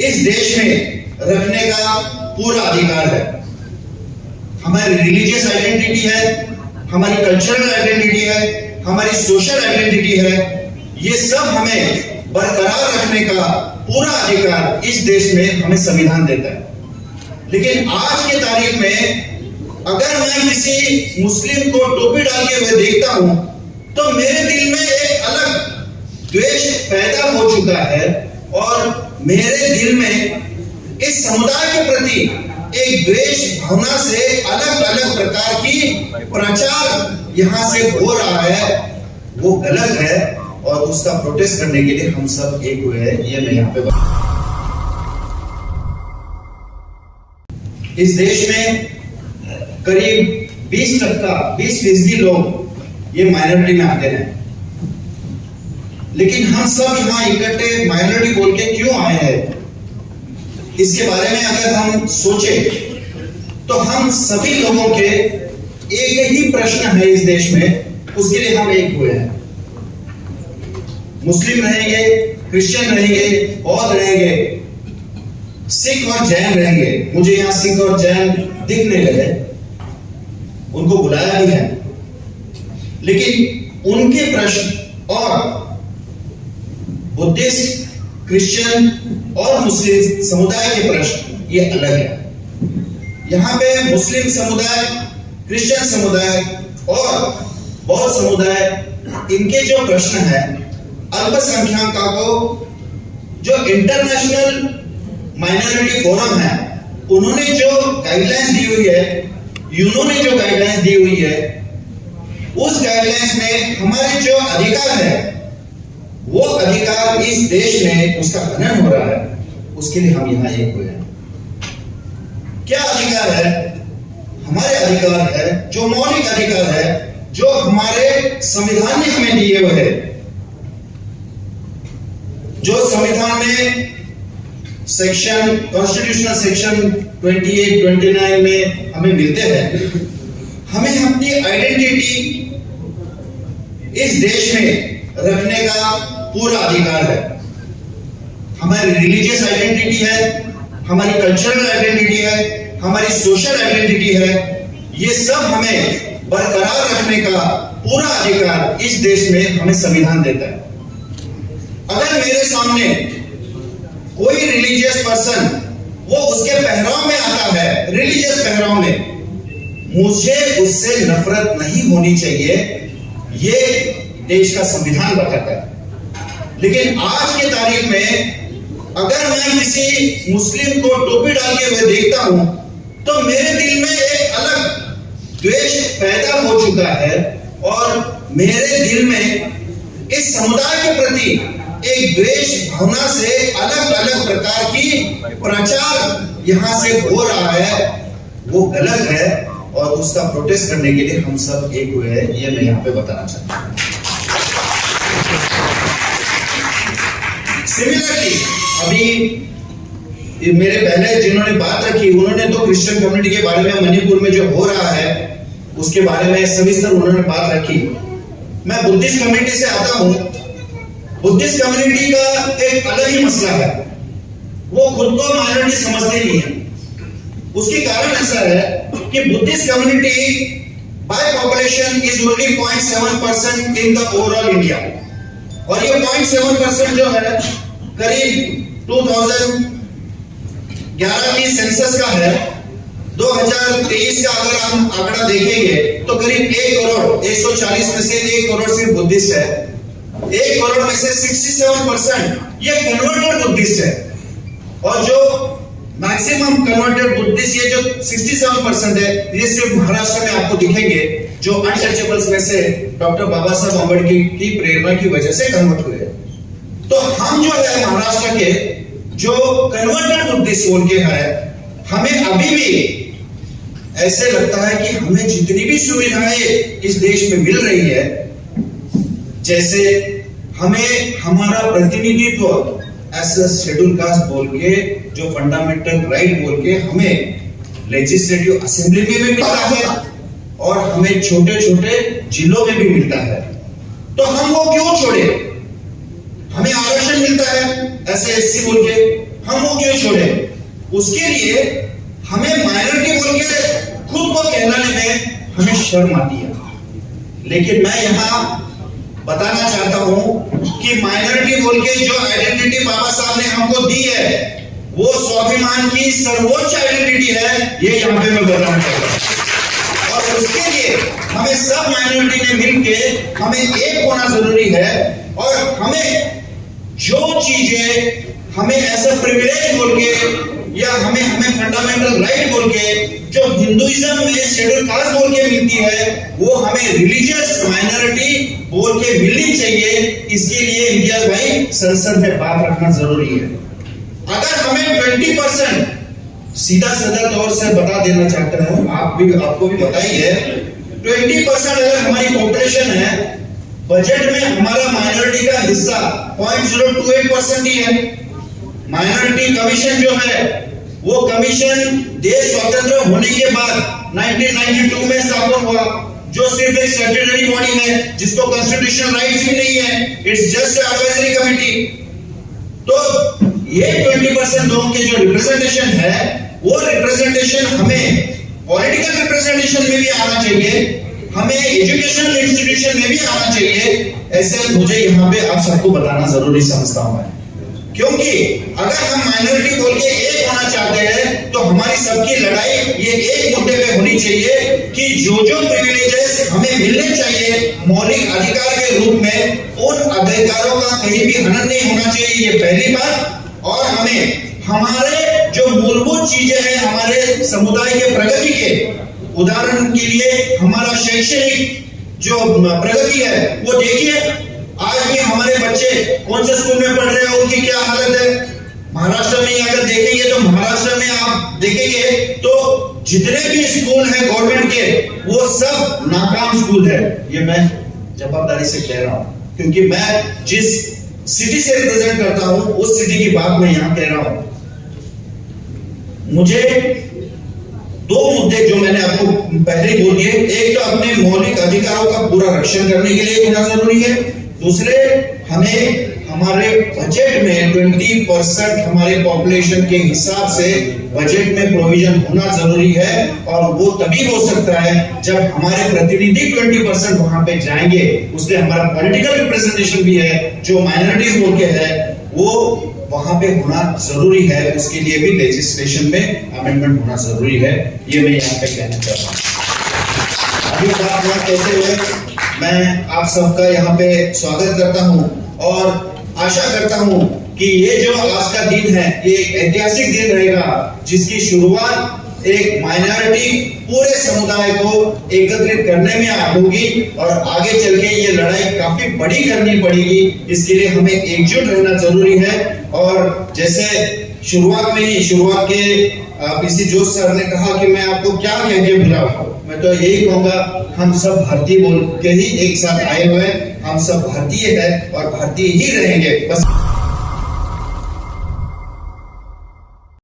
इस देश में रखने का पूरा अधिकार है। हमारी रिलीजियस आइडेंटिटी है, हमारी कल्चरल आइडेंटिटी है, हमारी सोशल आइडेंटिटी है, ये सब हमें बरकरार रखने का पूरा अधिकार इस देश में हमें संविधान देता है। लेकिन आज के तारीख में अगर मैं किसी मुस्लिम को टोपी डालते हुए देखता हूं तो मेरे दिल में एक अलग द्वेष पैदा हो चुका है और मेरे दिल में इस समुदाय के प्रति एक द्वेष भावना से अलग अलग प्रकार की प्रचार यहां से हो रहा है, वो गलत है और उसका प्रोटेस्ट करने के लिए हम सब एक हुए हैं। ये मैं यहाँ पे इस देश में करीब 20% लोग ये माइनॉरिटी में आते हैं, लेकिन हम सब यहाँ इकट्ठे माइनॉरिटी बोल के क्यों आए हैं, इसके बारे में अगर हम सोचे तो हम सभी लोगों के एक ही प्रश्न है इस देश में, उसके लिए हम एक हुए हैं। मुस्लिम रहेंगे, क्रिश्चियन रहेंगे, बौद्ध रहेंगे, सिख और जैन रहेंगे। मुझे यहां सिख और जैन दिखने लगे, उनको बुलाया भी है, लेकिन उनके प्रश्न और बुद्धिस्ट, क्रिश्चियन और मुस्लिम समुदाय के प्रश्न ये अलग है। यहाँ पे मुस्लिम समुदाय, क्रिश्चियन समुदाय और बौद्ध समुदाय, इनके जो प्रश्न है अल्पसंख्यकों को, जो इंटरनेशनल माइनॉरिटी फोरम है उन्होंने जो गाइडलाइंस दी हुई है, यूनो ने जो गाइडलाइंस दी हुई है, उस गाइडलाइंस में हमारे जो अधिकार है वो अधिकार इस देश में उसका हनन हो रहा है, उसके लिए हम यहां एक हुए हैं। क्या अधिकार है? हमारे अधिकार है जो मौलिक अधिकार है, जो हमारे संविधान ने हमें दिए हुए हैं, जो संविधान में सेक्शन, कॉन्स्टिट्यूशनल सेक्शन 28-29 में हमें मिलते हैं। हमें अपनी आइडेंटिटी इस देश में रखने का पूरा अधिकार है। हमारी रिलीजियस आइडेंटिटी है, हमारी कल्चरल आइडेंटिटी है, हमारी सोशल आइडेंटिटी है, ये सब हमें बरकरार रखने का पूरा अधिकार इस देश में हमें संविधान देता है। अगर मेरे सामने कोई रिलीजियस पर्सन वो उसके पहराव में आता है, रिलीजियस पहराव में, मुझे उससे नफरत नहीं होनी चाहिए, ये देश का संविधान बताता है। लेकिन आज के तारीख में अगर मैं किसी मुस्लिम को टोपी डालते हुए देखता हूं तो मेरे दिल में एक अलग द्वेष पैदा हो चुका है और मेरे दिल में इस समुदाय के प्रति एक द्वेष भावना से अलग अलग प्रकार की प्रचार यहां से हो रहा है, वो गलत है और उसका प्रोटेस्ट करने के लिए हम सब एक हुए हैं। ये मैं यहाँ पे बताना चाहता हूँ। सिमिलरली अभी मेरे पहले जिन्होंने बात रखी उन्होंने तो क्रिश्चियन कम्युनिटी के बारे में, मणिपुर में जो हो रहा है उसके बारे में सविस्तर उन्होंने बात रखी। मैं बुद्धिस्ट कम्युनिटी से आता हूं। बुद्धिस्ट कम्युनिटी का एक अलग ही मसला है, वो खुद को माइनॉरिटी समझते नहीं है। उसके कारण ऐसा है कि Buddhist community by population is only 0.7% in the overall India, और ये 0.7% जो है करीब 2011 की सेंसस का है। 2023 का अगर हम आंकड़ा देखेंगे तो करीब 1,140,000 में से 1 करोड़ सिर्फ बुद्धिस्ट है। 1 करोड़ में से 67% ये कन्वर्टेड बुद्धिस्ट है, और जो मैक्सिमम कन्वर्टेड बुद्धिस्ट ये जो 67% है, ये सिर्फ महाराष्ट्र में आपको दिखेंगे, जो अनटचेबल्स में से डॉक्टर बाबा साहब अम्बेडकर की प्रेरणा की वजह से कन्वर्ट हुए। तो हम जो है महाराष्ट्र के जो कन्वर्टेड बुद्धिस्ट बोल के है, हमें अभी भी ऐसे लगता है कि हमें जितनी भी सुविधाएं इस देश में मिल रही है, जैसे हमें हमारा प्रतिनिधित्व एज शेड्यूल कास्ट बोल के, जो फंडामेंटल राइट बोल के हमें लेजिस्लेटिव असेंबली में भी मिलता है और हमें छोटे छोटे जिलों में भी मिलता है, तो हम वो क्यों छोड़े? हमें आरक्षण मिलता है ऐसे एससी बोल के, हम वो क्यों उसके लिए हमें माइनॉरिटी बोल के खुद को कहलाने में हमें शर्म आती है। लेकिन मैं यहाँ बताना चाहता हूं कि माइनॉरिटी बोल के जो आइडेंटिटी बाबा साहब ने हमको दी है वो स्वाभिमान की सर्वोच्च आइडेंटिटी है, ये यहाँ पे मैं बताना चाहता हूं। और उसके लिए हमें सब माइनॉरिटी ने मिलके हमें एक होना जरूरी है। और हमें जो चीजें हमें ऐसा प्रिविलेज बोल के या हमें फंडामेंटल राइट बोल के जो हिंदुइज्म में शेड्यूल कास्ट बोल के मिलती है वो हमें रिलीजियस माइनॉरिटी बोल के मिलनी चाहिए। इसके लिए इम्तियाज भाई संसद में बात रखना जरूरी है। अगर हमें 20% सीधा साधा तौर से बता देना चाहता हूं, आपको भी पता ही है, 20% अगर हमारी पॉपुलेशन है, बजट में हमारा माइनॉरिटी का हिस्सा 0.028% ही है। माइनॉरिटी कमीशन जो है वो कमीशन देश स्वतंत्र होने के बाद 1992 में स्थापित हुआ, जो सिर्फ एक स्टैट्यूटरी बॉडी है जिसको कॉन्स्टिट्यूशनल राइट्स भी नहीं है, इट्स जस्ट एडवाइजरी कमिटी। तो ये 20% लोगों के जो रिप्रेजेंटेशन है वो रिप्रेजेंटेशन हमें पॉलिटिकल रिप्रेजेंटेशन में भी आना चाहिए, हमें एजुकेशनल इंस्टीट्यूशन में भी आना चाहिए। ऐसे मुझे यहाँ पे आप सबको बताना जरूरी समझता हूं मैं, क्योंकि अगर हम माइनॉरिटी बोल के एक होना चाहते हैं तो हमारी सबकी लड़ाई ये एक मुद्दे पे होनी चाहिए कि जो प्रिविलेजेस हमें मिलने चाहिए मौलिक अधिकार के रूप में, उन अधिकारों का कहीं भी हनन नहीं होना चाहिए, ये पहली बात। और हमें हमारे जो मूलभूत चीजें हैं हमारे समुदाय के प्रगति के, उदाहरण के लिए हमारा शैक्षणिक जो प्रगति है वो देखिए, आज भी हमारे बच्चे कौन से स्कूल में पढ़ रहे हैं, उनकी क्या हालत है। महाराष्ट्र में अगर देखेंगे तो महाराष्ट्र में आप देखेंगे तो जितने भी स्कूल हैं गवर्नमेंट के वो सब नाकाम स्कूल है। ये मैं जवाबदारी से कह रहा हूं क्योंकि मैं जिस सिटी से रिप्रेजेंट करता हूं उस सिटी की बात मैं यहां कह रहा हूं। मुझे दो मुद्दे जो मैंने आपको पहले बोल दिए, एक तो अपने मौलिक अधिकारों का पूरा रक्षण करने के लिए होना जरूरी है, दूसरे हमें हमारे बजट में 20% हमारे पॉपुलेशन के हिसाब से बजट में प्रोविजन होना जरूरी है। और वो तभी हो सकता है जब हमारे प्रतिनिधि 20% वहां पे जाएंगे, उसमें हमारा पॉलिटिकल रिप्रेजेंटेशन भी है जो माइनॉरिटीज बोल के है वो वहां पे होना जरूरी है। उसके लिए भी लेजिस्लेशन में अमेंडमेंट होना जरूरी है, ये मैं यहाँ पे कहना चाहता हूँ। अभी बात यहाँ कहते हुए मैं आप सबका यहाँ पे स्वागत करता हूँ और आशा करता हूँ कि ये जो आज का दिन है ये एक ऐतिहासिक दिन रहेगा जिसकी शुरुआत एक माइनॉरिटी पूरे समुदाय को एकत्रित करने में होगी और आगे चल के ये लड़ाई काफी बड़ी करनी पड़ेगी। इसके लिए हमें एकजुट रहना जरूरी है। और जैसे शुरुआत के पीसी जोश सर ने कहा कि मैं आपको क्या कह के बुलाऊं, मैं तो यही कहूंगा हम सब भारतीय बोल के ही एक साथ आए हुए, हम सब भारतीय है और भारतीय ही रहेंगे बस।